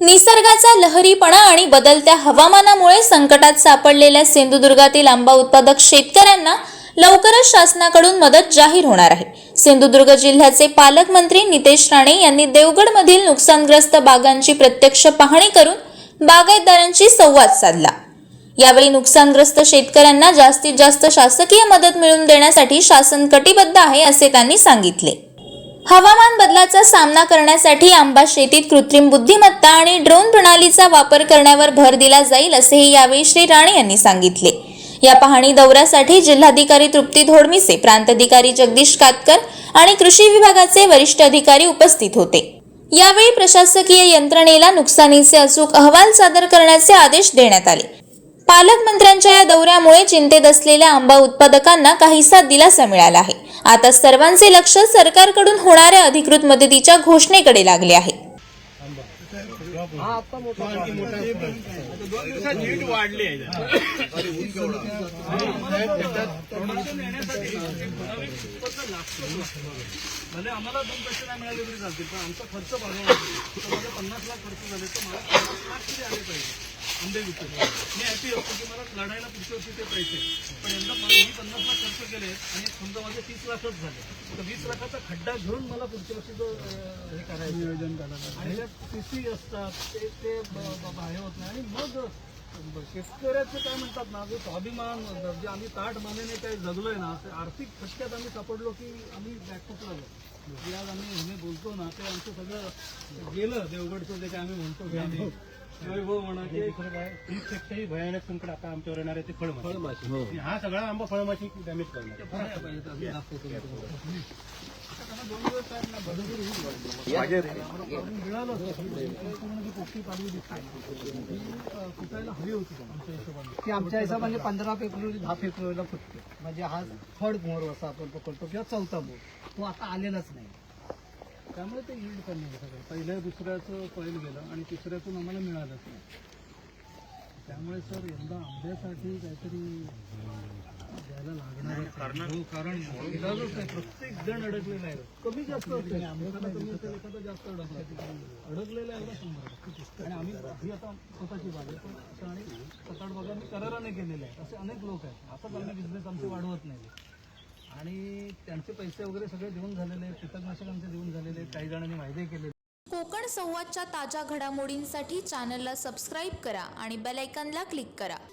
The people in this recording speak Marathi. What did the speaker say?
निसर्गाचा लहरीपणा आणि बदलत्या हवामानामुळे संकटात सापडलेल्या सिंधुदुर्गातील आंबा उत्पादक शेतकऱ्यांना लवकरच शासनाकडून मदत जाहीर होणार आहे। सिंधुदुर्ग जिल्ह्याचे पालकमंत्री नितेश राणे यांनी देवगडमधील नुकसानग्रस्त बागांची प्रत्यक्ष पाहणी करून बागायतदारांशी संवाद साधला। यावेळी नुकसानग्रस्त शेतकऱ्यांना जास्तीत जास्त शासकीय मदत मिळवून देण्यासाठी शासन कटिबद्ध आहे असे त्यांनी सांगितले। हवामान बदलाचा सामना करण्यासाठी आंबा शेतीत कृत्रिम बुद्धिमत्ता आणि ड्रोन प्रणालीचा वापर करण्यावर भर दिला जाईल असेही यावेळी श्री राणे यांनी सांगितले। या पाहणी दौऱ्यासाठी जिल्हाधिकारी तृप्ती धोडमिसे, प्रांताधिकारी जगदीश कातकर आणि कृषी विभागाचे वरिष्ठ अधिकारी उपस्थित होते। यावेळी प्रशासकीय यंत्रणेला नुकसानीचे अचूक अहवाल सादर करण्याचे आदेश देण्यात आले। पालकमंत्र्यांच्या या दौऱ्यामुळे चिंतेत असलेल्या आंबा उत्पादकांना काहीसा दिलासा मिळाला आहे। आता सर्वांचे लक्ष सरकारकडून होणाऱ्या अधिकृत मदतीच्या घोषणेकडे लागले आहे। भले आम्हाला 2 पैसे नाही मिळाले तरी चालतील, पण आमचा खर्च भागवला तर माझे 50 लाख खर्च झाले तर मला 50 लाख तरी आले पाहिजे आंबे विकून। मी हॅपी होतो की मला लढायला पुढच्या वर्षी ते पैसे, पण यंदा मी 50 लाख खर्च केले आणि समजा माझे 30 लाखच झाले तर 20 लाखाचा खड्डा घेऊन मला पुढच्या वर्षी हे करायचं नियोजन करायचं आणि त्यात सीसी असतात ते बाहेर होत नाही। आणि मग शेतकऱ्याचं काय म्हणतात ना, जो स्वाभिमान जे आम्ही ताट मानेने काही जगलोय ना, ते आर्थिक फटक्यात आम्ही सापडलो की आम्ही बॅकफुटला गेलो। आज आम्ही हे बोलतो ना, ते आमचं सगळं गेलं देवगडचं जे काय आम्ही म्हणतो की आम्ही वैभव म्हणा की पेक्षाही भयानक संकट आता आमच्यावर येणार आहे ते फळमाशी। हा सगळा आंबा फळमाशी डॅमेज करणार। 2 दिवस फुटायला हवी होती ती आमच्या हिशोबाने 15 फेब्रुवारी 10 फेब्रुवारीला फुटते, म्हणजे हा थर्ड मोर असा आपण पकडतो किंवा चौथा मोर, तो आता आलेलाच नाही। त्यामुळे ते यील्ड कमी आहे सगळं। पहिल्या दुसऱ्याचं पहिलं गेलं आणि तिसऱ्यातून आम्हाला मिळालंच नाही। त्यामुळे सर यंदा आंब्यासाठी काहीतरी द्यायला लागणार आहे, कारण इलाजच नाही। प्रत्येक जण अडकलेला आहे, कमी जास्त असते आंब्याला कमी असेल, एखादा जास्त अडकलेला आहे 100%। आणि आम्ही ही आता स्वतःची बाग आहे, पण आणि 7-8 बागा आम्ही कराराने केलेल्या आहेत, असे अनेक लोक आहेत। असंच आम्ही बिझनेस आमचे वाढवत नाही आणि त्यांचे पैसे वगैरे सगळे देऊन झालेले आहेत, कीटकनाशक आमचे देऊन झालेले आहेत, काही जणांनी वायदे केले। कोकण संवादच्या ताज्या घडामोडींसाठी चॅनलला सबस्क्राईब करा आणि बेल आयकॉनला क्लिक करा।